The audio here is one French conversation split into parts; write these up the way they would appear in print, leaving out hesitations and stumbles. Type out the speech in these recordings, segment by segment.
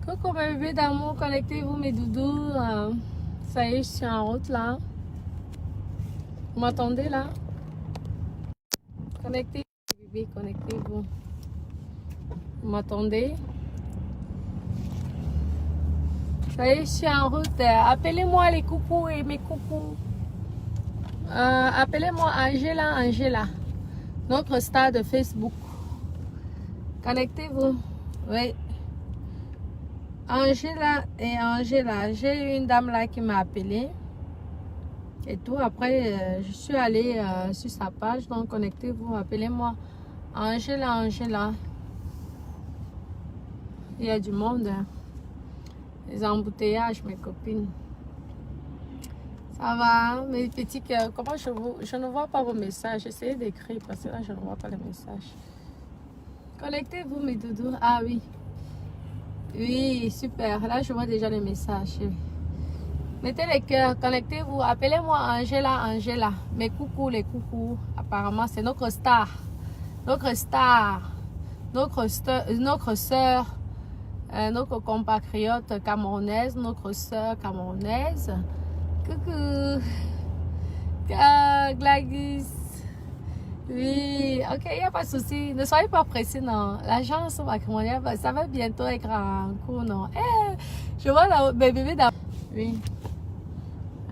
Coucou mes bébés d'amour, connectez-vous mes doudous. Ça y est, je suis en route là. Vous m'entendez là? Connectez-vous bébés, connectez-vous. Vous m'entendez? Ça y est, je suis en route. Appelez-moi les coucous et mes coucous. Appelez-moi Angela. Notre star de Facebook. Connectez-vous. Oui. Angela. J'ai eu une dame là qui m'a appelé. Et tout. Après, je suis allée sur sa page. Donc, connectez-vous. Appelez-moi Angela. Il y a du monde. Les embouteillages, mes copines. Ça va, mes petits cœurs. Comment je ne vois pas vos messages. Essayez d'écrire parce que là, je ne vois pas les messages. Connectez-vous, mes doudous. Ah oui. Oui, super. Là, je vois déjà les messages. Mettez les cœurs. Connectez-vous. Appelez-moi Angela. Mes coucous, les coucous. Apparemment, c'est notre star. Notre sœur. Notre compatriote camerounaise. Notre sœur camerounaise. Coucou. Gladys. Oui, ok, il n'y a pas de souci. Ne soyez pas pressés, non. L'agence matrimoniale, ça va bientôt être en cours, non. Je vois là, mes bébés dans... Oui.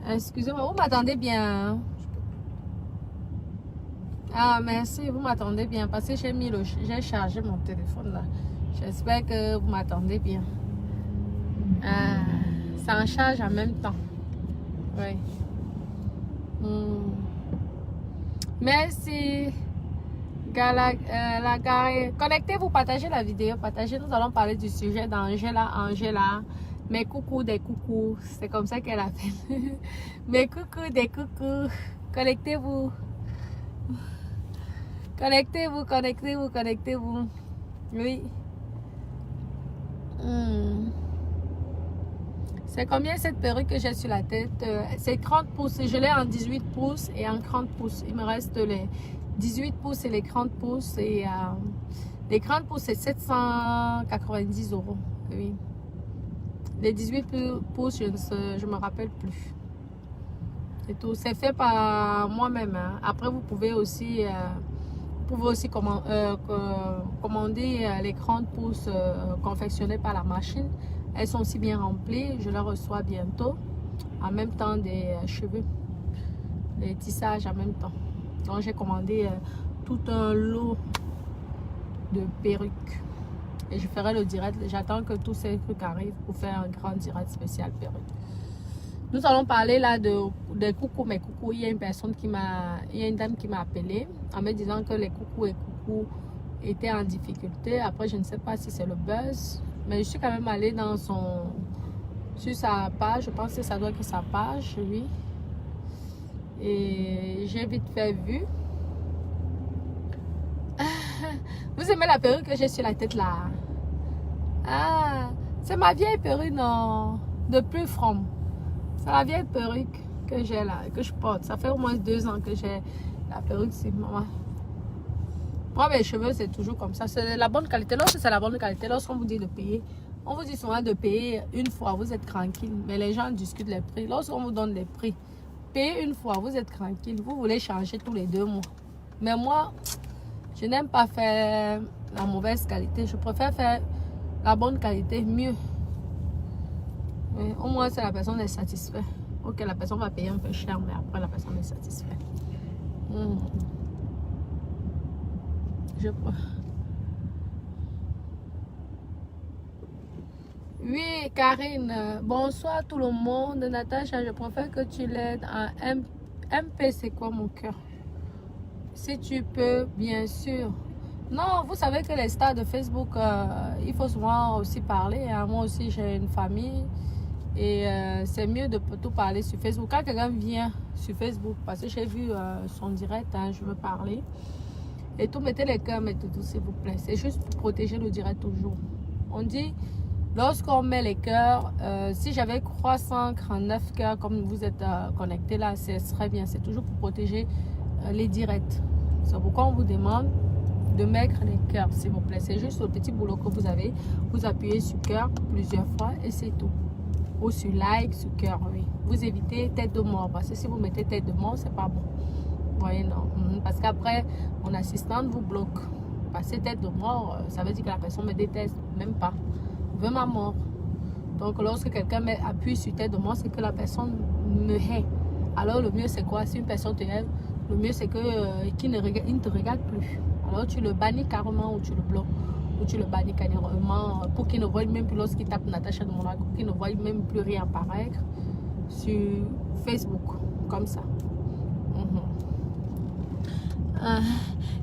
Excusez-moi, vous m'attendez bien. Ah, merci, vous m'attendez bien. Parce que j'ai chargé mon téléphone là. J'espère que vous m'attendez bien. Ça en charge en même temps. Oui. Merci. Connectez-vous, partagez la vidéo. Partagez, nous allons parler du sujet d'Angela. Mes coucous des coucous. C'est comme ça qu'elle appelle. Mes coucous des coucous. Connectez-vous. Connectez-vous. Oui. C'est combien cette perruque que j'ai sur la tête? C'est 30 pouces. Je l'ai en 18 pouces et en 30 pouces. Il me reste les 18 pouces et les 30 pouces. Et les 30 pouces, c'est 790 €. Oui. Les 18 pouces, je ne me rappelle plus. Et tout. C'est fait par moi-même. Hein. Après, vous pouvez aussi commander les 30 pouces confectionnés par la machine. Elles sont aussi bien remplies. Je les reçois bientôt. En même temps des cheveux. Des tissages en même temps. Donc j'ai commandé tout un lot de perruques. Et je ferai le direct. J'attends que tous ces trucs arrivent pour faire un grand direct spécial perruque. Nous allons parler là de coucous, mes coucous. Il y a une dame qui m'a appelé en me disant que les coucous et coucous étaient en difficulté. Après, je ne sais pas si c'est le buzz. Mais je suis quand même allée sur sa page. Je pense que ça doit être sa page, oui. Et j'ai vite fait vu. Vous aimez la perruque que j'ai sur la tête là? Ah, c'est ma vieille perruque, non? De plus from. C'est la vieille perruque que j'ai là, que je porte. Ça fait au moins 2 ans que j'ai la perruque sur moi. Moi, mes cheveux, c'est toujours comme ça. C'est la bonne qualité. Lorsque c'est la bonne qualité, lorsqu'on vous dit de payer, on vous dit souvent de payer une fois, vous êtes tranquille. Mais les gens discutent les prix. Lorsqu'on vous donne les prix, payez une fois, vous êtes tranquille. Vous voulez changer tous les 2 mois. Mais moi, je n'aime pas faire la mauvaise qualité. Je préfère faire la bonne qualité, mieux. Mais au moins, c'est la personne est satisfaite. Ok, la personne va payer un peu cher, mais après, la personne est satisfaite. Oui, Karine. Bonsoir tout le monde. Natacha, je préfère que tu l'aides en MP. C'est quoi mon cœur? Si tu peux, bien sûr. Non, vous savez que les stars de Facebook, il faut souvent aussi parler. Hein. Moi aussi, j'ai une famille. Et c'est mieux de tout parler sur Facebook. Quand quelqu'un vient sur Facebook, parce que j'ai vu son direct, hein, je veux parler. Et tout, mettez les cœurs, mettez tout, s'il vous plaît. C'est juste pour protéger le direct toujours. On dit, lorsqu'on met les cœurs, si j'avais 339 cœurs comme vous êtes connectés là, ce serait bien. C'est toujours pour protéger les directs. C'est pourquoi on vous demande de mettre les cœurs, s'il vous plaît. C'est juste le petit boulot que vous avez. Vous appuyez sur cœur plusieurs fois et c'est tout. Ou sur like, sur cœur, oui. Vous évitez tête de mort parce que si vous mettez tête de mort, c'est pas bon. Vous voyez, non. Parce qu'après, mon assistante vous bloque. Passer tête de mort, ça veut dire que la personne me déteste. Même pas. Veut ma mort. Donc, lorsque quelqu'un appuie sur tête de mort, c'est que la personne me hait. Alors, le mieux, c'est quoi? Si une personne te hait, le mieux, c'est qu'il ne te regarde plus. Alors, tu le bannis carrément ou tu le bloques. Ou tu le bannis carrément pour qu'il ne voie même plus lorsqu'il tape Natacha de Monaco, pour qu'il ne voie même plus rien apparaître sur Facebook. Comme ça.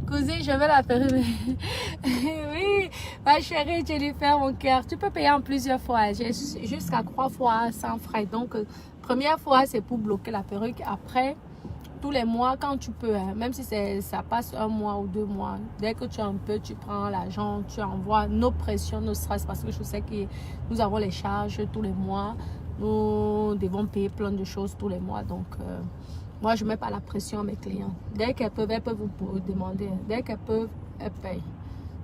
Cousine, je vais la faire. Oui, ma chérie, je lui fais mon cœur. Tu peux payer en plusieurs fois. J'ai jusqu'à 3 fois sans frais. Donc, première fois, c'est pour bloquer la perruque. Après, tous les mois, quand tu peux, hein, même si ça passe 1 mois ou 2 mois, dès que tu as un peu, tu prends l'argent, tu envoies nos pressions, nos stress, parce que je sais que nous avons les charges tous les mois. Nous devons payer plein de choses tous les mois. Donc, moi, je ne mets pas la pression à mes clients. Dès qu'elles peuvent vous demander. Dès qu'elles peuvent, elles payent.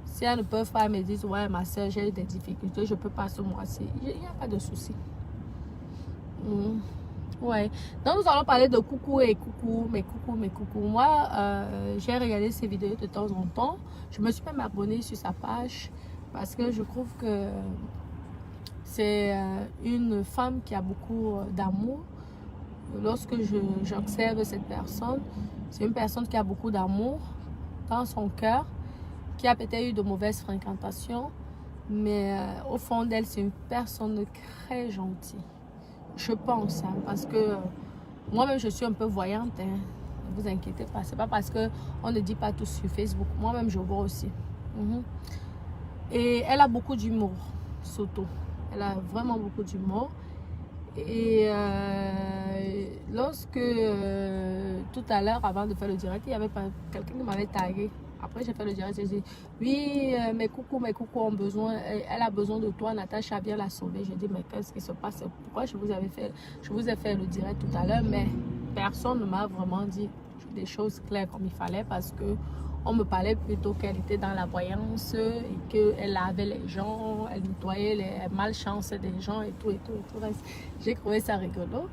Si elles ne peuvent pas, elles me disent, ouais, ma soeur, j'ai eu des difficultés, je ne peux pas ce mois-ci. Il n'y a pas de souci. Ouais. Donc, nous allons parler de coucou et coucou, mes coucou. Moi, j'ai regardé ses vidéos de temps en temps. Je me suis même abonnée sur sa page parce que je trouve que c'est une femme qui a beaucoup d'amour. Lorsque j'observe cette personne, c'est une personne qui a beaucoup d'amour dans son cœur, qui a peut-être eu de mauvaises fréquentations, mais au fond d'elle, c'est une personne très gentille. Je pense, hein, parce que moi-même, je suis un peu voyante. Hein, ne vous inquiétez pas. C'est pas parce qu'on ne dit pas tout sur Facebook. Moi-même, je vois aussi. Et elle a beaucoup d'humour, surtout. Elle a vraiment beaucoup d'humour. Et lorsque, tout à l'heure, avant de faire le direct, il y avait quelqu'un qui m'avait tagué. Après, j'ai fait le direct, j'ai dit, oui, mes coucous ont besoin, elle a besoin de toi, Natacha, viens la sauver. J'ai dit, mais qu'est-ce qui se passe? Pourquoi je vous ai fait le direct tout à l'heure, mais personne ne m'a vraiment dit des choses claires comme il fallait parce que on me parlait plutôt qu'elle était dans la voyance et qu'elle lavait les gens, elle nettoyait les malchances des gens et tout. J'ai trouvé ça rigolo.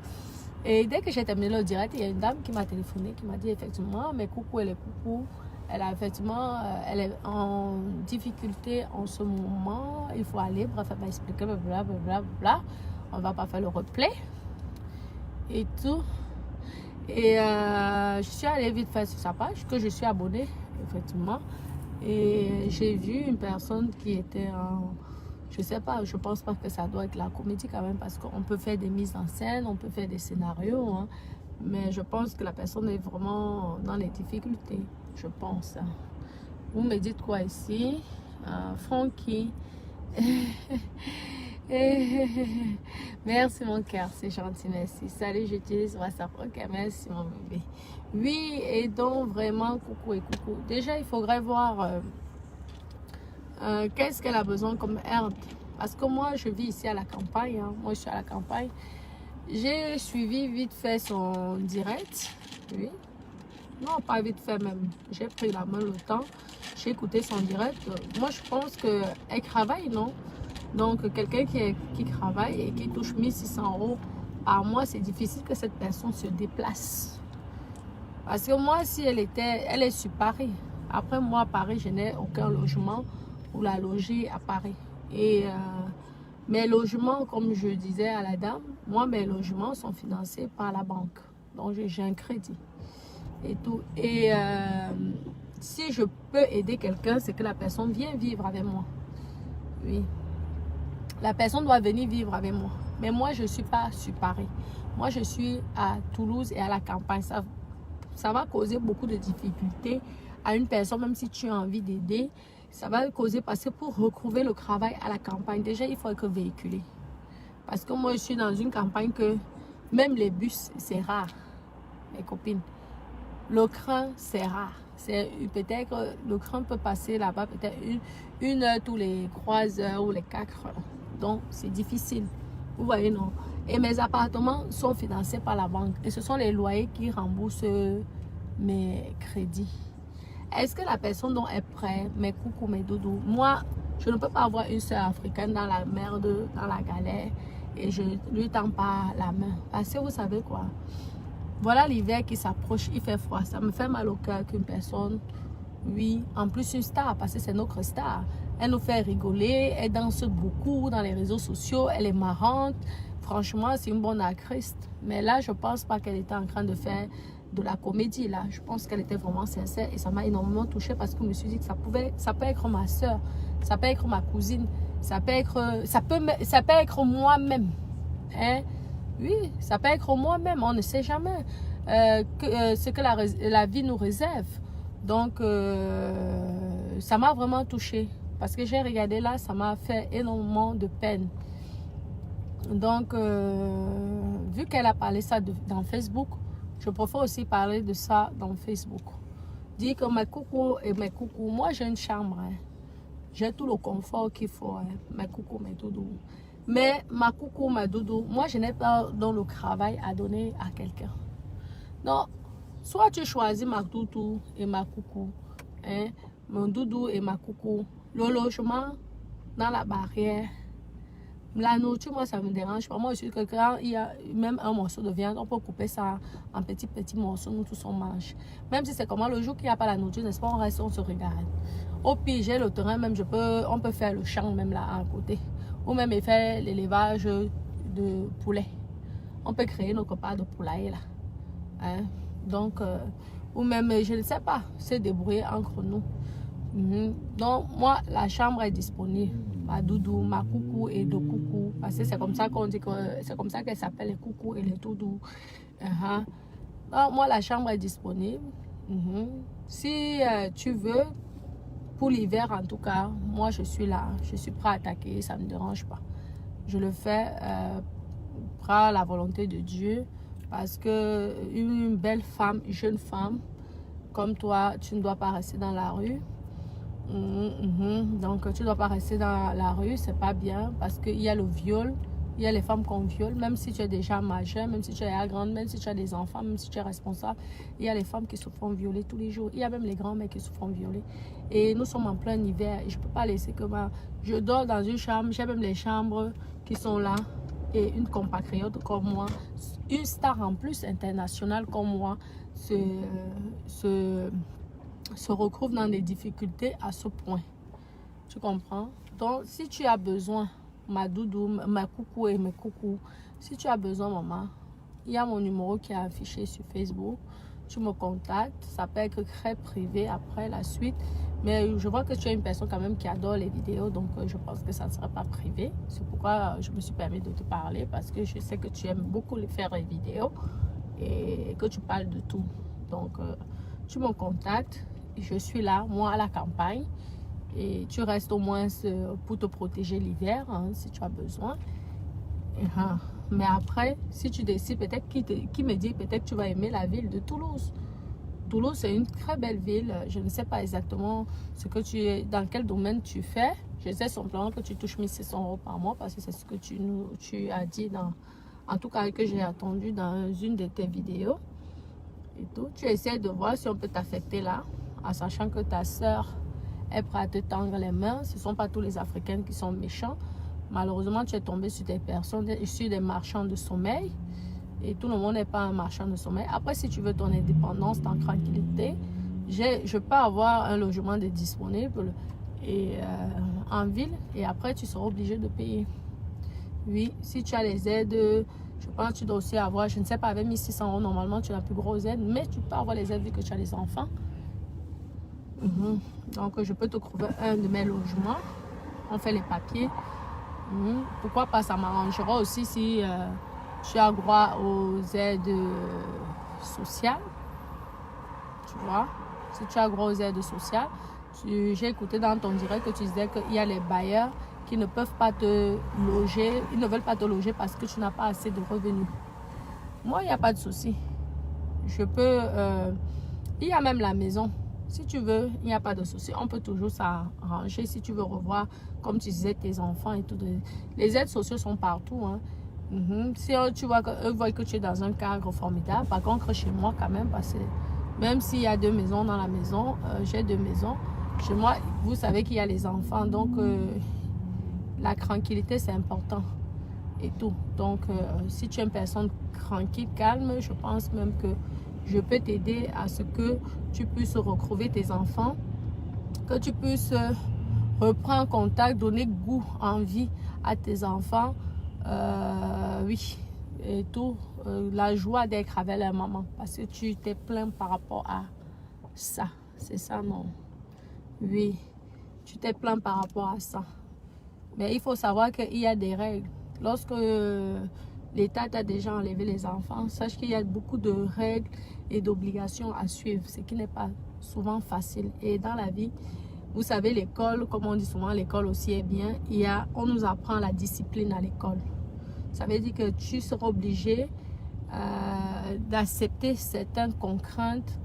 Et dès que j'ai terminé le direct, il y a une dame qui m'a téléphoné, qui m'a dit effectivement, mes coucous et les coucous, elle a effectivement, elle est en difficulté en ce moment, il faut aller, bref, elle m'a expliqué, blablabla. On va pas faire le replay et tout. Et je suis allée vite faire sur sa page, que je suis abonnée, effectivement. Et j'ai vu une personne qui était en... Je sais pas, je pense pas que ça doit être la comédie quand même, parce qu'on peut faire des mises en scène, on peut faire des scénarios, hein, mais je pense que la personne est vraiment dans les difficultés, je pense. Vous me dites quoi ici? Francky. Merci mon cœur, c'est gentil, merci. Salut, j'utilise WhatsApp. Ok, merci mon bébé. Oui, et donc vraiment, coucou et coucou. Déjà, il faudrait voir qu'est-ce qu'elle a besoin comme herbe. Parce que moi, je vis ici à la campagne. Hein. Moi, je suis à la campagne. J'ai suivi vite fait son direct. Oui. Non, pas vite fait même. J'ai pris la main le temps. J'ai écouté son direct. Moi, je pense qu'elle travaille, non? Donc, quelqu'un qui travaille et qui touche 1600 € par mois, c'est difficile que cette personne se déplace. Parce que moi, si elle est sur Paris. Après, moi, à Paris, je n'ai aucun logement pour la loger à Paris. Et mes logements, comme je disais à la dame, moi, mes logements sont financés par la banque. Donc, j'ai un crédit et tout. Et si je peux aider quelqu'un, c'est que la personne vient vivre avec moi. Oui. La personne doit venir vivre avec moi. Mais moi, je ne suis pas sur Paris. Moi, je suis à Toulouse et à la campagne. Ça va causer beaucoup de difficultés à une personne, même si tu as envie d'aider. Ça va causer, parce que pour retrouver le travail à la campagne, déjà, il faut être véhiculé. Parce que moi, je suis dans une campagne que même les bus, c'est rare, mes copines. Le train, c'est rare. Peut-être le train peut passer là-bas peut-être une heure tous les 3 heures ou les 4 heures. Donc, c'est difficile. Vous voyez, non? Et mes appartements sont financés par la banque. Et ce sont les loyers qui remboursent mes crédits. Est-ce que la personne dont est prête, mes coucou, mes doudous, moi, je ne peux pas avoir une soeur africaine dans la merde, dans la galère, et je lui tends pas la main. Parce que vous savez quoi? Voilà l'hiver qui s'approche, il fait froid. Ça me fait mal au cœur qu'une personne, oui, en plus une star, parce que c'est notre star. Elle nous fait rigoler, elle danse beaucoup dans les réseaux sociaux, elle est marrante. Franchement, c'est une bonne actrice. Mais là, je pense pas qu'elle était en train de faire de la comédie. Là, je pense qu'elle était vraiment sincère et ça m'a énormément touchée parce que je me suis dit que ça peut être ma soeur, ça peut être ma cousine, ça peut être moi-même. Hein? Oui, ça peut être moi-même. On ne sait jamais ce que la vie nous réserve. Donc, ça m'a vraiment touchée. Parce que j'ai regardé là, ça m'a fait énormément de peine. Donc, vu qu'elle a parlé ça dans Facebook, je préfère aussi parler de ça dans Facebook. Dire que mes coucou et mes coucou, moi j'ai une chambre. Hein. J'ai tout le confort qu'il faut. Hein. Mes coucou, mes doudous. Mais ma coucou, ma doudou, moi je n'ai pas dans le travail à donner à quelqu'un. Donc, soit tu choisis ma doudou et ma coucou, hein, mon doudou et ma coucou, le logement dans la barrière, la nourriture, moi ça me dérange pas. Moi je suis que quand il y a même un morceau de viande, on peut couper ça en petits morceaux, nous tous on mange. Même si c'est comment le jour qu'il n'y a pas la nourriture, n'est-ce pas, on reste, on se regarde. Au pire, j'ai le terrain, même on peut faire le champ même là à côté. Ou même faire l'élevage de poulet. On peut créer nos copains de poulailler là. Hein? Donc, ou même, je ne sais pas, se débrouiller entre nous. Donc, moi, la chambre est disponible. Ma doudou, ma coucou et de coucou. Parce que c'est comme ça qu'on dit que c'est comme ça qu'elle s'appelle les coucou et les doudous. Donc, moi, la chambre est disponible. Si tu veux, pour l'hiver en tout cas, moi je suis là, je suis prêt à attaquer, ça ne me dérange pas. Je le fais par la volonté de Dieu parce que une belle femme, jeune femme comme toi, tu ne dois pas rester dans la rue. Donc tu ne dois pas rester dans la rue, c'est pas bien parce qu'il y a le viol. Il y a les femmes qu'on viole, même si tu es déjà majeure, même si tu es grande, même si tu as des enfants, même si tu es responsable. Il y a les femmes qui se font violer tous les jours. Il y a même les grands-mères qui se font violer. Et nous sommes en plein hiver. Et je ne peux pas laisser que je dors dans une chambre. J'ai même les chambres qui sont là. Et une compatriote comme moi, une star en plus internationale comme moi, se retrouve dans des difficultés à ce point. Tu comprends? Donc, si tu as besoin, ma doudou, ma coucou et mes coucous, si tu as besoin, maman, il y a mon numéro qui est affiché sur Facebook. Tu me contactes, ça peut être très privé après la suite. Mais je vois que tu es une personne quand même qui adore les vidéos, donc je pense que ça ne sera pas privé. C'est pourquoi je me suis permis de te parler, parce que je sais que tu aimes beaucoup faire les vidéos et que tu parles de tout. Donc, tu me contactes, je suis là, moi à la campagne. Et tu restes au moins pour te protéger l'hiver, hein, si tu as besoin. Mais après, si tu décides, peut-être qui me dit, peut-être tu vas aimer la ville de Toulouse. Toulouse, c'est une très belle ville. Je ne sais pas exactement dans quel domaine tu fais. Je sais simplement que tu touches 1600 € par mois parce que c'est ce que tu as dit, en tout cas que j'ai entendu dans une de tes vidéos. Et tout. Tu essaies de voir si on peut t'affecter là, en sachant que ta soeur est prête à te tendre les mains. Ce ne sont pas tous les Africains qui sont méchants. Malheureusement, tu es tombé sur des personnes, sur des marchands de sommeil. Et tout le monde n'est pas un marchand de sommeil. Après, si tu veux ton indépendance, ton tranquillité, je peux avoir un logement de disponible en ville. Et après, tu seras obligé de payer. Oui, si tu as les aides, je pense que tu dois aussi avoir, je ne sais pas, avec 1600 €, normalement, tu as la plus grosse aide. Mais tu peux avoir les aides vu que tu as les enfants. Donc, je peux te trouver un de mes logements. On fait les papiers. Pourquoi pas, ça m'arrangera aussi si tu as droit aux aides sociales. Tu vois, si tu as droit aux aides sociales. J'ai écouté dans ton direct que tu disais qu'il y a les bailleurs qui ne peuvent pas te loger. Ils ne veulent pas te loger parce que tu n'as pas assez de revenus. Moi, il n'y a pas de souci. Je peux... il y a même la maison. Si tu veux, il n'y a pas de souci. On peut toujours s'arranger. Si tu veux revoir, comme tu disais, tes enfants et tout. Les aides sociales sont partout. Hein. Si tu vois qu'eux voient que tu es dans un cadre formidable. Par contre, chez moi, quand même, parce que Même s'il y a 2 maisons dans la maison, j'ai 2 maisons. Chez moi, vous savez qu'il y a les enfants, donc la tranquillité, c'est important et tout. Donc, si tu es une personne tranquille, calme, je pense même que je peux t'aider à ce que tu puisses retrouver tes enfants, que tu puisses reprendre contact, donner goût, envie à tes enfants. Oui, et tout, la joie d'être avec la maman, parce que tu t'es plaint par rapport à ça. C'est ça, non? Oui, tu t'es plaint par rapport à ça. Mais il faut savoir qu'il y a des règles. Lorsque l'État t'a déjà enlevé les enfants, sache qu'il y a beaucoup de règles et d'obligations à suivre, ce qui n'est pas souvent facile. Et dans la vie, vous savez, l'école, comme on dit souvent, l'école aussi est bien. On nous apprend la discipline à l'école. Ça veut dire que tu seras obligé d'accepter certaines contraintes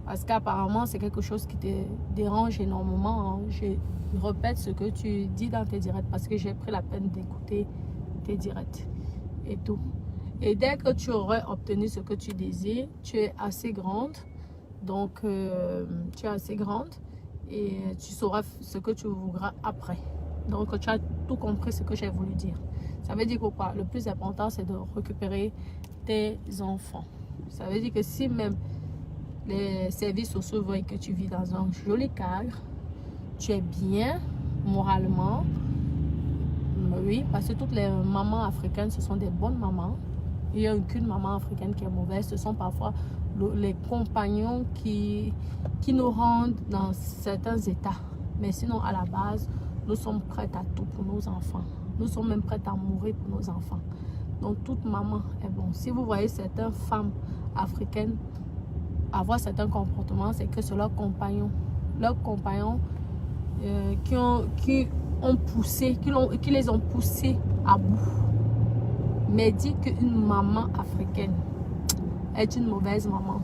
parce qu'apparemment, c'est quelque chose qui te dérange énormément. Hein. Je répète ce que tu dis dans tes directs parce que j'ai pris la peine d'écouter tes directs et tout. Et dès que tu aurais obtenu ce que tu désires, tu es assez grande. Donc, tu es assez grande et tu sauras ce que tu voudras après. Donc, tu as tout compris ce que j'ai voulu dire. Ça veut dire que quoi? Le plus important, c'est de récupérer tes enfants. Ça veut dire que si même les services sociaux voient que tu vis dans un joli cadre, tu es bien moralement, oui, parce que toutes les mamans africaines, ce sont des bonnes mamans. Il n'y a aucune maman africaine qui est mauvaise. Ce sont parfois les compagnons qui nous rendent dans certains états. Mais sinon, à la base, nous sommes prêtes à tout pour nos enfants. Nous sommes même prêtes à mourir pour nos enfants. Donc, toute maman est bon. Si vous voyez certaines femmes africaines avoir certains comportements, c'est que c'est leurs compagnons. Leurs compagnons qui les ont poussés à bout. Mais dire qu'une maman africaine est une mauvaise maman,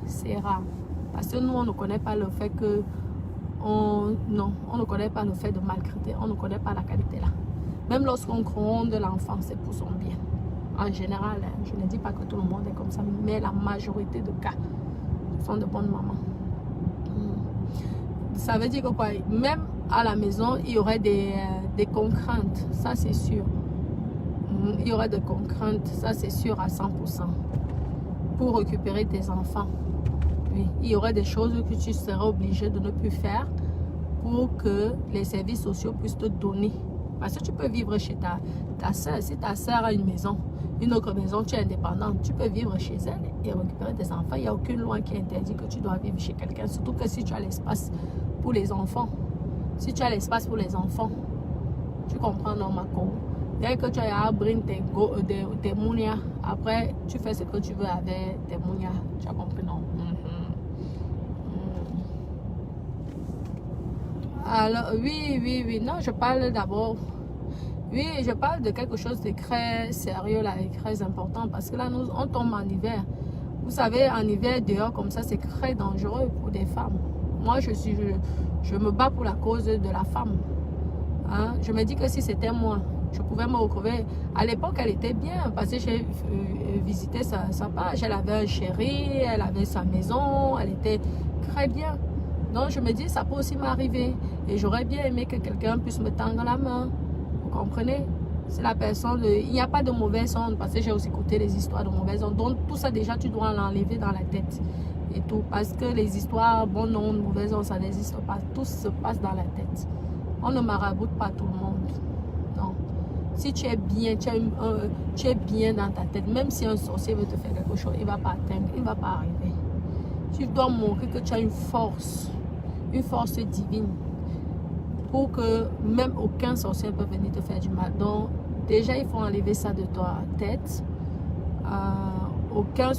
c'est rare. Parce que nous, on ne connaît pas le fait que... on ne connaît pas le fait de maltraiter. On ne connaît pas la qualité là. Même lorsqu'on gronde l'enfant, c'est pour son bien. En général, je ne dis pas que tout le monde est comme ça, mais la majorité de cas sont de bonnes mamans. Ça veut dire que quoi, même à la maison, il y aurait des contraintes, ça c'est sûr. Il y aurait des contraintes, ça c'est sûr à 100%. Pour récupérer tes enfants. Oui, il y aurait des choses que tu seras obligé de ne plus faire pour que les services sociaux puissent te donner. Parce que tu peux vivre chez ta soeur. Si ta soeur a une maison, une autre maison, tu es indépendante, tu peux vivre chez elle et récupérer tes enfants. Il n'y a aucune loi qui interdit que tu dois vivre chez quelqu'un. Surtout que si tu as l'espace pour les enfants. Si tu as l'espace pour les enfants, tu comprends, non, Mako? Dès que tu as à bring tes mounia, après, tu fais ce que tu veux avec tes mounia. Tu as compris, non? Alors, oui. Non, je parle d'abord. Oui, je parle de quelque chose de très sérieux là et très important. Parce que là, on tombe en hiver. Vous savez, en hiver, dehors comme ça, c'est très dangereux pour des femmes. Moi, je me bats pour la cause de la femme. Hein? Je me dis que si c'était moi, je pouvais me retrouver. À l'époque, elle était bien parce que j'ai visité sa page. Elle avait un chéri, elle avait sa maison, elle était très bien. Donc, je me dis, ça peut aussi m'arriver. Et j'aurais bien aimé que quelqu'un puisse me tendre la main. Vous comprenez? C'est la personne. Il n'y a pas de mauvaise onde parce que j'ai aussi écouté les histoires de mauvaises ondes. Donc, tout ça, déjà, tu dois l'enlever dans la tête. Et tout. Parce que les histoires, bonne onde, mauvaise onde, ça n'existe pas. Tout se passe dans la tête. On ne maraboute pas tout le monde. Non. Si tu es bien, tu es bien dans ta tête, même si un sorcier veut te faire quelque chose, il ne va pas atteindre, il ne va pas arriver. Tu dois montrer que tu as une force divine pour que même aucun sorcier ne peut venir te faire du mal. Donc, déjà, il faut enlever ça de ta tête. Aucun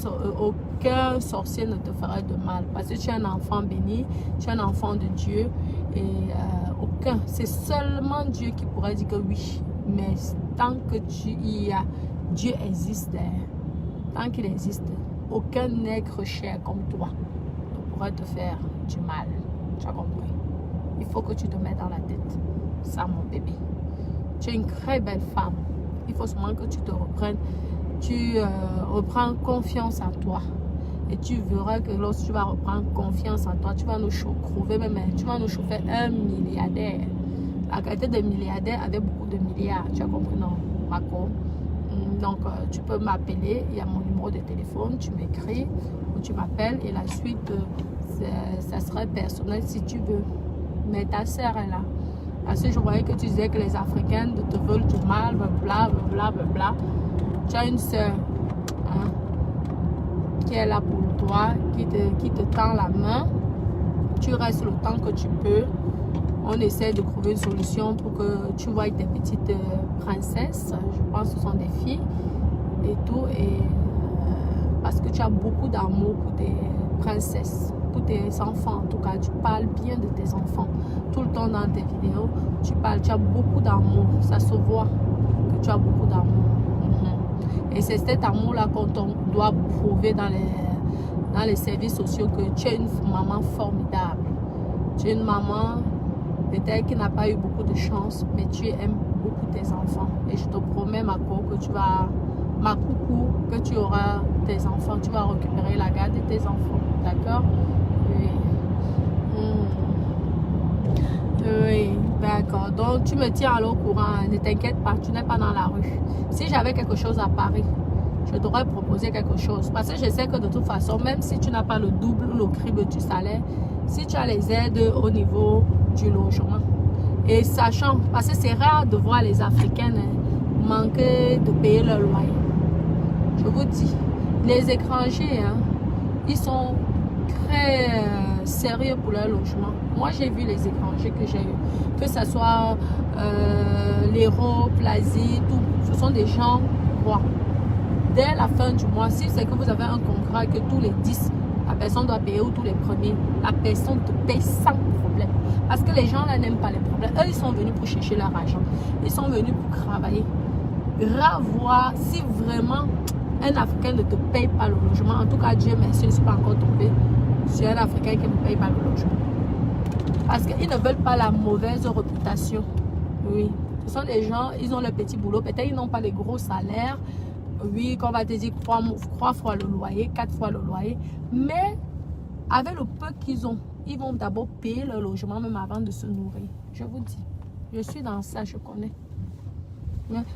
sorcier ne te fera de mal parce que tu es un enfant béni, tu es un enfant de Dieu et aucun, c'est seulement Dieu qui pourrait dire que oui, mais tant que Dieu existe, tant qu'il existe, aucun être cher comme toi ne pourra te faire du mal. Tu as compris? Il faut que tu te mettes dans la tête. Ça, mon bébé. Tu es une très belle femme. Il faut seulement que tu te reprennes. Tu reprends confiance en toi. Et tu verras que lorsque tu vas reprendre confiance en toi, tu vas nous trouver même, tu vas nous chauffer un milliardaire. La qualité de milliardaire avec beaucoup de milliards. Tu as compris, non, Marco? Donc, tu peux m'appeler. Il y a mon numéro de téléphone. Tu m'écris ou tu m'appelles. Et la suite, ça serait personnel si tu veux. Mais ta sœur est là. Parce que je voyais que tu disais que les Africains te veulent du mal, blablabla. Tu as une sœur hein, qui est là pour toi, qui te tend la main. Tu restes le temps que tu peux. On essaie de trouver une solution pour que tu vois tes petites princesses. Je pense que ce sont des filles et tout. Et, parce que tu as beaucoup d'amour pour tes princesses, pour tes enfants. En tout cas, tu parles bien de tes enfants. Tout le temps dans tes vidéos, tu as beaucoup d'amour. Ça se voit que tu as beaucoup d'amour. Et c'est cet amour-là qu'on doit prouver dans les services sociaux que tu es une maman formidable. Tu es une maman peut-être qui n'a pas eu beaucoup de chance, mais tu aimes beaucoup tes enfants. Et je te promets, ma coucou, que tu auras tes enfants. Tu vas récupérer la garde de tes enfants. D'accord? Oui. Oui, d'accord. Donc, tu me tiens à l'eau courant. Ne t'inquiète pas, tu n'es pas dans la rue. Si j'avais quelque chose à Paris, je t'aurais proposé quelque chose. Parce que je sais que de toute façon, même si tu n'as pas le double ou le triple du salaire, si tu as les aides au niveau du logement. Et sachant, parce que c'est rare de voir les Africains manquer de payer leur loyer. Je vous dis, les étrangers, hein, ils sont très sérieux pour leur logement. Moi, j'ai vu les étrangers que j'ai eu, que ce soit l'Hérault, Plazy, tout. Ce sont des gens droits. Dès la fin du mois, si c'est que vous avez un contrat que tous les 10, la personne doit payer ou tous les premiers, la personne te paye sans problème. Parce que les gens là n'aiment pas les problèmes. Eux, ils sont venus pour chercher leur argent. Ils sont venus pour travailler. Rare voir si vraiment un Africain ne te paye pas le logement. En tout cas, Dieu merci, je ne suis pas encore tombée sur un Africain qui ne paye pas le logement. Parce qu'ils ne veulent pas la mauvaise réputation. Oui. Ce sont des gens, ils ont le petit boulot. Peut-être ils n'ont pas les gros salaires. Oui, qu'on va te dire 3 fois le loyer, 4 fois le loyer. Mais avec le peu qu'ils ont, ils vont d'abord payer leur logement même avant de se nourrir. Je vous dis, je suis dans ça, je connais.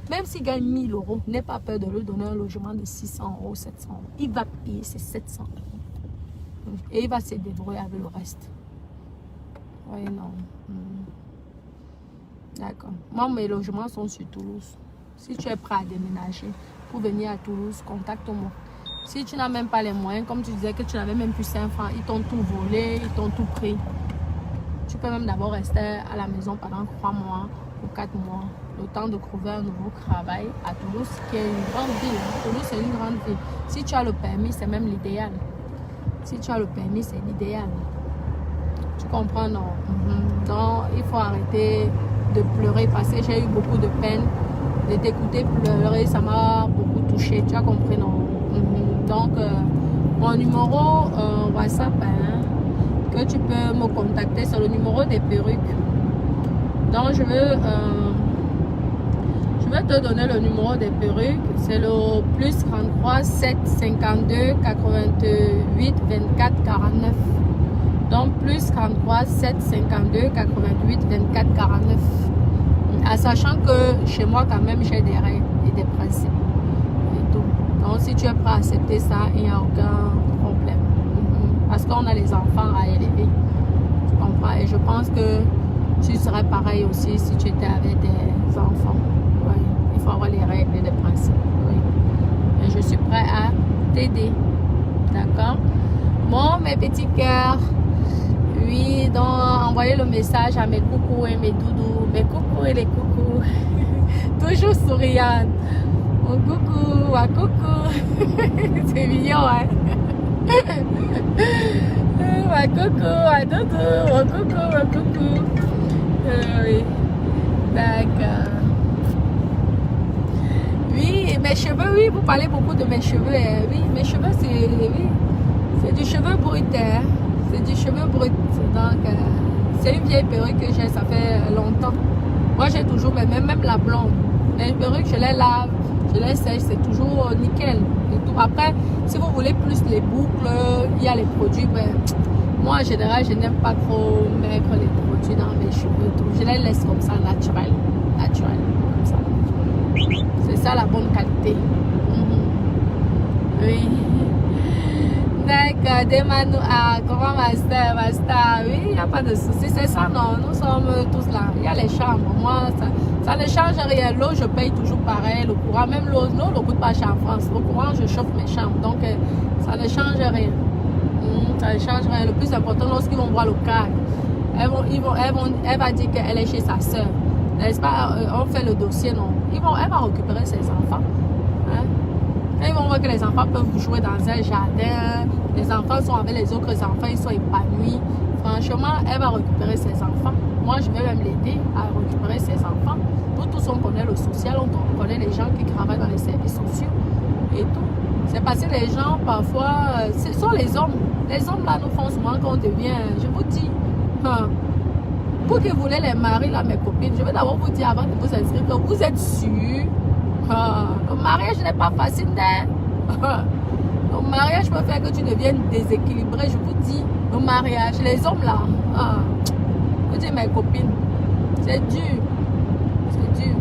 Même s'il gagne 1000 euros, n'aie pas peur de lui donner un logement de 600 euros, 700 euros. Il va payer ses 700 euros. Et il va se débrouiller avec le reste. Oui, non. D'accord. Moi, mes logements sont sur Toulouse. Si tu es prêt à déménager pour venir à Toulouse, contacte-moi. Si tu n'as même pas les moyens, comme tu disais que tu n'avais même plus 5 francs, ils t'ont tout volé, ils t'ont tout pris. Tu peux même d'abord rester à la maison pendant 3 mois ou 4 mois, le temps de trouver un nouveau travail à Toulouse, qui est une grande ville. Toulouse, c'est une grande ville. Si tu as le permis, c'est même l'idéal. Si tu as le permis, c'est l'idéal. Tu comprends, non? Donc, il faut arrêter de pleurer parce que j'ai eu beaucoup de peine de t'écouter pleurer. Ça m'a beaucoup touché. Tu as compris, non? Donc, mon numéro WhatsApp, hein, que tu peux me contacter, c'est le numéro des perruques. Donc, je vais te donner le numéro des perruques. C'est le plus 33 7 52 88 24 49. Donc, plus 33 7 52 88 24 49. En sachant que chez moi, quand même, j'ai des règles et des principes. Et tout. Donc, si tu es prêt à accepter ça, il n'y a aucun problème. Parce qu'on a les enfants à élever. Tu comprends? Et je pense que tu serais pareil aussi si tu étais avec des enfants. Oui. Il faut avoir les règles et les principes. Oui. Et je suis prêt à t'aider. D'accord? Bon, mes petits cœurs. Oui, donc envoyez le message à mes coucous et mes doudous, mes coucous et les coucous. Toujours souriante. Mon coucou, à coucou. C'est mignon, hein? Ma coucou, à doudou, mon coucou, mon coucou. Oui, d'accord. Oui, mes cheveux, oui, vous parlez beaucoup de mes cheveux. Hein. Oui, mes cheveux, c'est du cheveu brut, hein. C'est du cheveu brut. Donc, c'est une vieille perruque que j'ai, ça fait longtemps. Moi, j'ai toujours, même la blonde. Les perruques, je les lave, Je les sèche, c'est toujours nickel. Et tout. Après, si vous voulez plus les boucles, il y a les produits. Ben, moi, en général, je n'aime pas trop mettre les produits dans mes cheveux. Tout. Je les laisse comme ça, naturel. Naturel, comme ça. C'est ça la bonne qualité. Oui. D'accord, demande comment ma star, oui, il n'y a pas de souci, c'est ça, non, nous sommes tous là, il y a les chambres, moi, ça ne change rien, l'eau, je paye toujours pareil, le courant, même l'eau ne coûte pas cher en France, le courant, je chauffe mes chambres, donc ça ne change rien, ça ne change rien, le plus important, lorsqu'ils vont voir le cas, elle va dire qu'elle est chez sa soeur, n'est-ce pas, on fait le dossier, non, elle va récupérer ses enfants, hein? Ils vont voir que les enfants peuvent jouer dans un jardin, les enfants sont avec les autres enfants, ils sont épanouis. Franchement, elle va récupérer ses enfants. Moi, je vais même l'aider à récupérer ses enfants. Nous tous, on connaît le social, on connaît les gens qui travaillent dans les services sociaux et tout. C'est parce que les gens, parfois, ce sont les hommes. Les hommes, là, nous font souvent qu'on devient, je vous dis, pour que vous voulez les marier, là, mes copines, je vais d'abord vous dire avant de vous inscrire que vous êtes sûrs. Le mariage n'est pas facile, le mariage peut faire que tu deviennes déséquilibré, je vous dis. Le mariage, les hommes là, je vous dis mes copines, c'est dur. C'est dur.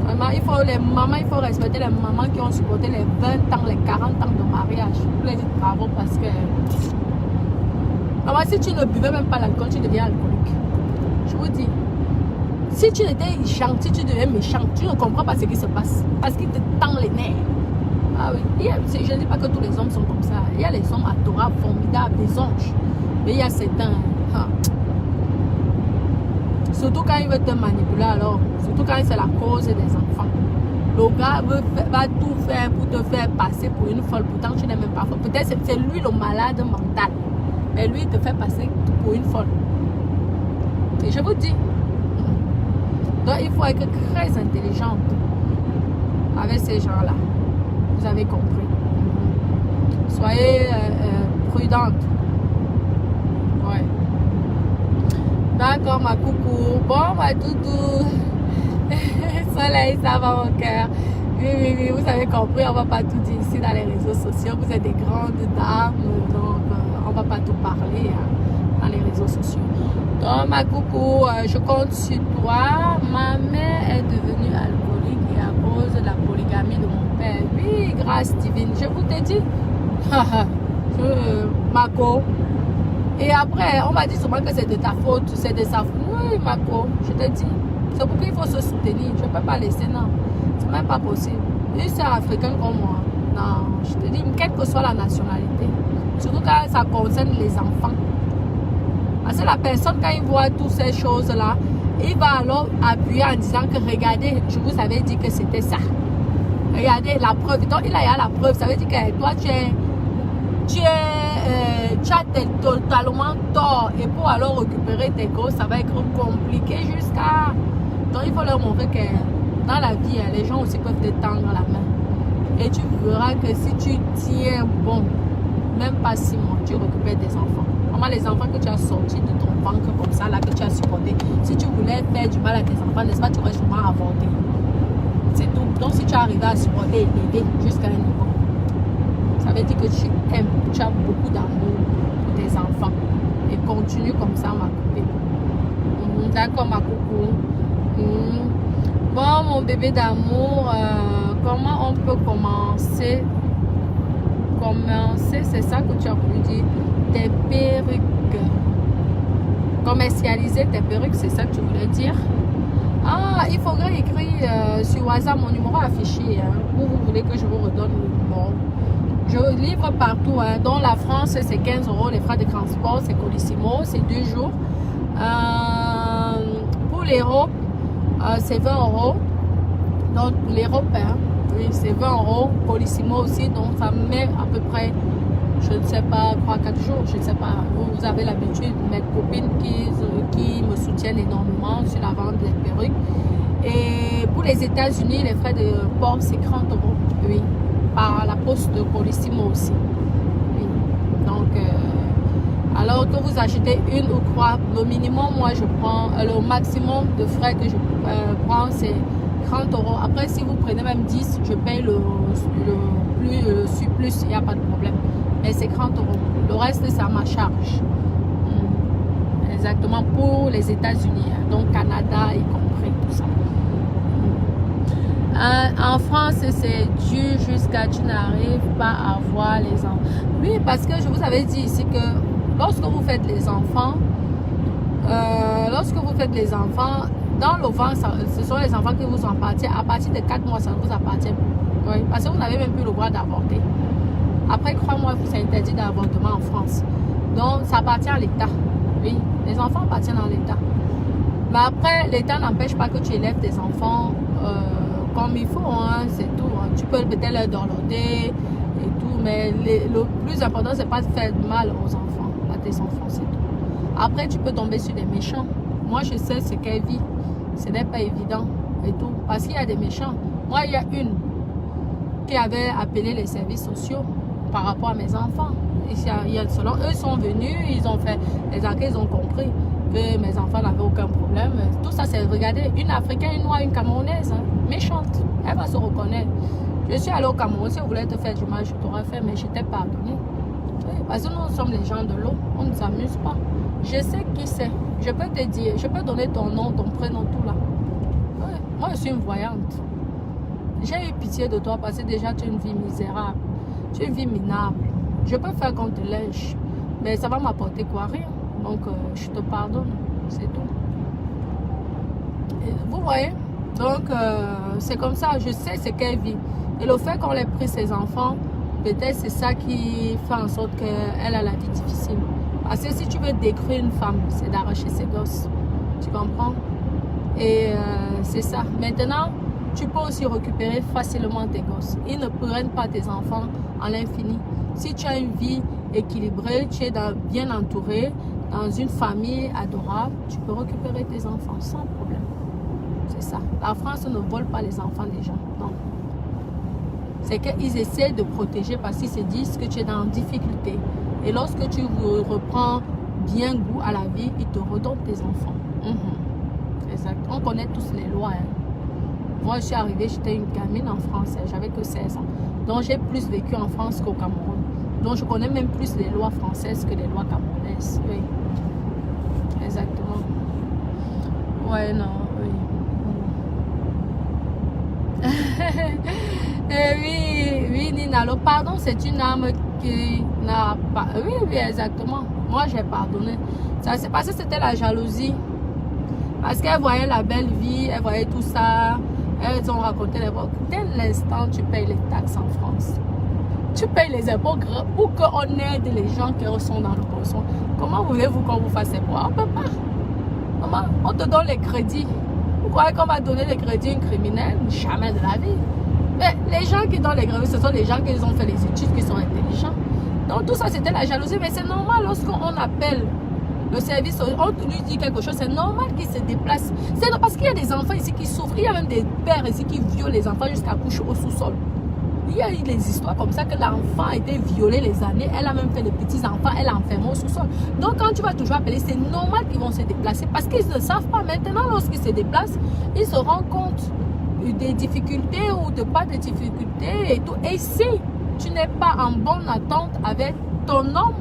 Vraiment, les mamans, il faut respecter les mamans qui ont supporté les 20 ans, les 40 ans de mariage. Vous les dites bravo parce que maman, si tu ne buvais même pas l'alcool, tu deviens alcoolique. Je vous dis. Si tu étais méchant, si tu deviens méchant, tu ne comprends pas ce qui se passe. Parce qu'il te tend les nerfs. Ah oui. Je ne dis pas que tous les hommes sont comme ça. Il y a les hommes adorables, formidables, des anges. Mais il y a certains. Surtout quand il veut te manipuler, alors. Surtout quand c'est la cause des enfants. Le gars va tout faire pour te faire passer pour une folle. Pourtant, tu n'es même pas folle. Peut-être que c'est lui le malade mental. Mais lui, il te fait passer pour une folle. Et je vous dis. Donc, il faut être très intelligente avec ces gens-là. Vous avez compris. Soyez prudente. Ouais. D'accord, ma coucou. Bon, ma doudou. Soleil, ça va mon cœur. Oui, vous avez compris, on ne va pas tout dire ici dans les réseaux sociaux. Vous êtes des grandes dames, donc on ne va pas tout parler dans les réseaux sociaux. Donc, ma coucou, je compte sur toi. Ma mère est devenue alcoolique et à cause de la polygamie de mon père. Oui, grâce divine. Je vous t'ai dit. Mako. Et après, on m'a dit souvent que c'est de ta faute, c'est de sa faute. Oui, Mako, je te dis. C'est pourquoi il faut se soutenir. Je ne peux pas laisser, non. C'est même pas possible. Une sœur africaine comme moi. Non, je te dis, quelle que soit la nationalité. Surtout quand ça concerne les enfants. Parce que la personne, quand il voit toutes ces choses-là, il va alors appuyer en disant que regardez, je vous avais dit que c'était ça. Regardez la preuve. Donc, il y a la preuve. Ça veut dire que toi, tu as totalement tort. Et pour alors récupérer tes gosses, ça va être compliqué jusqu'à... Donc, il faut leur montrer que dans la vie, les gens aussi peuvent te tendre la main. Et tu verras que si tu tiens bon, même pas 6 mois, tu récupères des enfants. Comment les enfants que tu as sortis de ton ventre comme ça, là, que tu as supporté, si tu voulais faire du mal à tes enfants, n'est-ce pas, tu aurais sûrement avorté. C'est tout. Donc, si tu arrives à supporter et l'aider jusqu'à un niveau, ça veut dire que tu aimes, tu as beaucoup d'amour pour tes enfants. Et continue comme ça, ma copine. D'accord, ma coucou. Bon, mon bébé d'amour, comment on peut commencer? C'est ça que tu as voulu dire. Tes perruques. Commercialiser tes perruques, c'est ça que tu voulais dire? Ah, il faudrait écrire sur WhatsApp mon numéro affiché. Où vous voulez que je vous redonne le numéro. Je livre partout. Dans la France, c'est 15 €. Les frais de transport, c'est Colissimo. C'est 2 jours. Pour l'Europe, c'est 20 €. Donc, l'Europe, oui, c'est 20 €. Colissimo aussi. Donc, ça met à peu près, je ne sais pas, 3-4 jours. Je ne sais pas. Vous avez l'habitude. Mes copines qui me soutiennent énormément sur la vente des perruques. Et pour les États-Unis, les frais de port, c'est 30 €. Oui. Par la poste de Colissimo aussi. Oui. Donc, alors que vous achetez 1 ou 3, le minimum, moi je prends, le maximum de frais que je prends, c'est 30 euros. Après, si vous prenez même 10, je paye le surplus, il n'y a pas de problème. Mais c'est 30 euros. Le reste, c'est à ma charge. Exactement, pour les États-Unis. Donc, Canada y compris, tout ça. En France, c'est dur jusqu'à tu n'arrives pas à voir les enfants. Oui, parce que je vous avais dit ici que lorsque vous faites les enfants, dans le ventre, ce sont les enfants qui vous appartiennent. À partir de 4 mois, ça ne vous appartient plus. Oui, parce que vous n'avez même plus le droit d'avorter. Après 3 mois, c'est interdit d'avortement en France. Donc, ça appartient à l'État. Oui, les enfants appartiennent à l'État. Mais après, l'État n'empêche pas que tu élèves tes enfants comme il faut, hein, c'est tout. Hein. Tu peux peut-être leur dorloter et tout, mais le plus important, c'est pas de faire mal aux enfants, à tes enfants, c'est tout. Après, tu peux tomber sur des méchants. Moi, je sais ce qu'elle vit. Ce n'est pas évident et tout. Parce qu'il y a des méchants. Moi, il y a une qui avait appelé les services sociaux par rapport à mes enfants. Selon eux, sont venus, ils ont fait les enquêtes, ils ont compris que mes enfants n'avaient aucun problème. Tout ça, c'est, regardez, une Africaine, une Noire, une Camerounaise, hein, méchante. Elle va se reconnaître. Je suis allée au Cameroun, si je voulais te faire du mal, je t'aurais fait, mais je t'ai pardonné. Oui, parce que nous sommes les gens de l'eau, on ne s'amuse pas. Je sais qui c'est. Je peux te dire, je peux donner ton nom, ton prénom, tout là. Oui, moi, je suis une voyante. J'ai eu pitié de toi parce que déjà, tu as une vie misérable. Tu as une vie minable. Je peux faire qu'on te lèche, mais ça va m'apporter quoi? Rien. Donc, je te pardonne. C'est tout. Et vous voyez? Donc, c'est comme ça. Je sais ce qu'elle vit. Et le fait qu'on ait pris ses enfants, peut-être c'est ça qui fait en sorte qu'elle a la vie difficile. Parce que si tu veux détruire une femme, c'est d'arracher ses gosses. Tu comprends? Et c'est ça. Maintenant, tu peux aussi récupérer facilement tes gosses. Ils ne prennent pas tes enfants à l'infini. Si tu as une vie équilibrée, tu es bien entouré, dans une famille adorable, tu peux récupérer tes enfants sans problème. C'est ça. La France ne vole pas les enfants des gens. Non. C'est qu'ils essaient de protéger parce qu'ils se disent que tu es dans une difficulté. Et lorsque tu reprends bien goût à la vie, ils te redonnent tes enfants. Exact. On connaît tous les lois. Hein. Moi, je suis arrivée, j'étais une gamine en France. J'avais que 16 ans. Donc, j'ai plus vécu en France qu'au Cameroun. Donc, je connais même plus les lois françaises que les lois camerounaises. Oui. Exactement. Ouais, non, oui. Oui, Nina. Le pardon, c'est une âme qui n'a pas... Oui, exactement. Moi, j'ai pardonné. Ça, c'est parce que c'était la jalousie. Parce qu'elle voyait la belle vie, elle voyait tout ça. Elles ont raconté les voix. Dès l'instant, tu payes les taxes en France. Tu payes les impôts pour qu'on aide les gens qui sont dans le besoin. Comment voulez-vous qu'on vous fasse impôts? On ne peut pas. Comment? On te donne les crédits. Vous croyez qu'on va donner les crédits à une criminelle? Jamais de la vie. Mais les gens qui donnent les crédits, ce sont les gens qui ont fait les études, qui sont intelligents. Donc tout ça, c'était la jalousie. Mais c'est normal lorsqu'on appelle le service, on lui dit quelque chose, c'est normal qu'il se déplace. C'est parce qu'il y a des enfants ici qui souffrent. Il y a même des pères ici qui violent les enfants jusqu'à coucher au sous-sol. Il y a eu des histoires comme ça que l'enfant a été violé les années. Elle a même fait les petits-enfants, elle a enfermé au sous-sol. Donc quand tu vas toujours appeler, c'est normal qu'ils vont se déplacer parce qu'ils ne savent pas. Maintenant, lorsqu'ils se déplacent, ils se rendent compte des difficultés ou de pas de difficultés et tout. Et si tu n'es pas en bonne attente avec ton homme,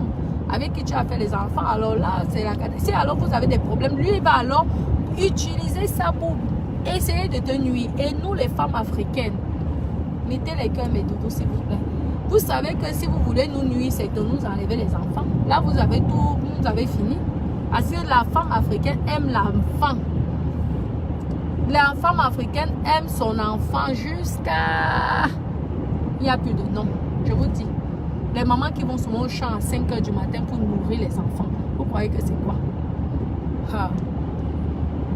avec qui tu as fait les enfants, alors là, c'est la catastrophe. Si alors vous avez des problèmes, lui, il va alors utiliser ça pour essayer de te nuire. Et nous, les femmes africaines, mettez les cœurs, mes doudous, s'il vous plaît. Vous savez que si vous voulez nous nuire, c'est de nous enlever les enfants. Là, vous avez tout, vous avez fini. Parce que la femme africaine aime l'enfant. La femme africaine aime son enfant jusqu'à... Il n'y a plus de nom, je vous dis. Les mamans qui vont souvent au champ à 5 h du matin pour nourrir les enfants. Vous croyez que c'est quoi?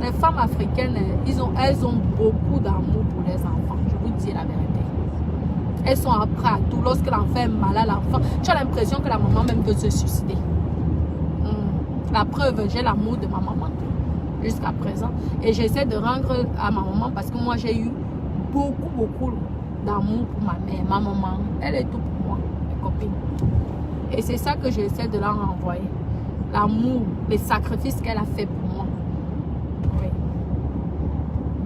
Les femmes africaines, elles ont beaucoup d'amour pour les enfants. Je vous dis la vérité. Elles sont après à tout. Lorsque l'enfant est malade, l'enfant, tu as l'impression que la maman même veut se suicider. La preuve, j'ai l'amour de ma maman jusqu'à présent. Et j'essaie de rendre à ma maman parce que moi, j'ai eu beaucoup d'amour pour ma mère. Ma maman, elle est tout pour moi, mes copines. Et c'est ça que j'essaie de leur renvoyer. L'amour, les sacrifices qu'elle a fait pour moi. Oui.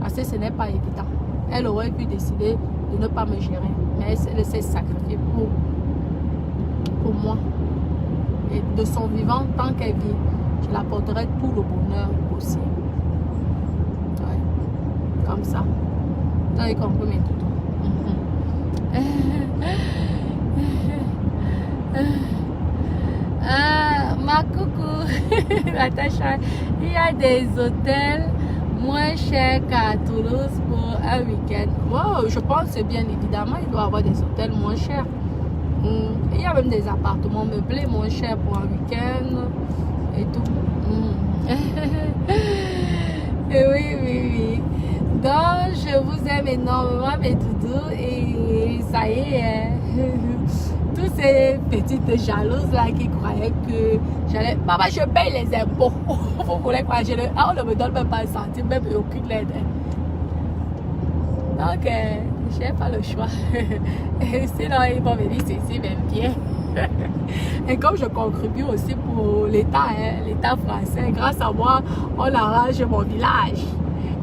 Parce que ce n'est pas évident. Elle aurait pu décider de ne pas me gérer. Mais elle s'est sacrifiée pour moi. Et de son vivant, tant qu'elle vit, je l'apporterai tout le bonheur possible. Ouais. Comme ça. Vous avez compris mes toutous. Ma coucou, Natacha, il y a des hôtels moins chers qu'à Toulouse pour un week-end. Wow, je pense bien évidemment, il doit y avoir des hôtels moins chers. Il y a même des appartements meublés moins chers pour un week-end et tout. Oui. Donc, je vous aime énormément, mes doudous, et ça y est. Tous ces petites jalouses là qui croyaient que j'allais. Maman, je paye les impôts. Vous voulez quoi? On ne me donne même pas un centime, même aucune aide. Donc, je n'ai pas le choix. Sinon, ils vont venir ici, même bien. Et comme je contribue aussi pour l'État, l'État français, grâce à moi, on arrange mon village.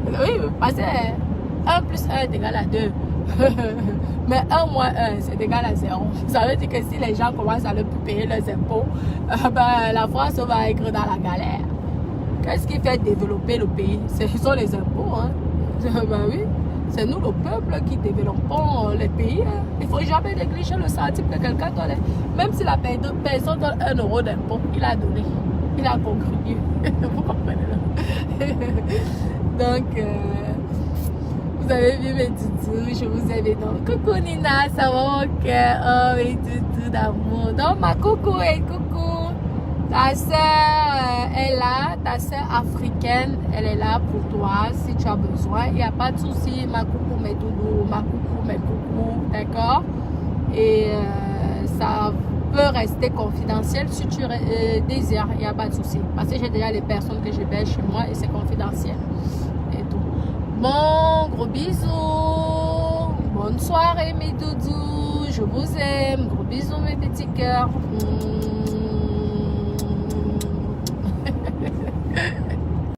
Oui, parce que 1 plus 1 est égal à 2. Mais 1 moins 1, c'est égal à 0. Ça veut dire que si les gens commencent à ne plus payer leurs impôts, la France va être dans la galère. Qu'est-ce qui fait développer le pays? Ce sont les impôts. Hein? Oui, c'est nous, le peuple, qui développons les pays. Hein? Il ne faut jamais négliger le centime que quelqu'un donne. Même si la personne donne 1 euro d'impôt, il a donné. Il a contribué. Vous comprenez là? Donc, vous avez vu mes toutous, je vous aime énormément. Coucou Nina, ça va mon cœur? Oh, mes toutous d'amour. Donc, ma coucou et coucou. Ta soeur est là, ta soeur africaine, elle est là pour toi si tu as besoin. Il n'y a pas de souci, ma coucou, mes doudous, ma coucou, mes coucous, d'accord? Et ça peut rester confidentiel si tu désires, il n'y a pas de souci. Parce que j'ai déjà les personnes que je vais chez moi et c'est confidentiel. Et tout. Bon, gros bisous. Bonne soirée mes doudous. Je vous aime. Gros bisous mes petits cœurs.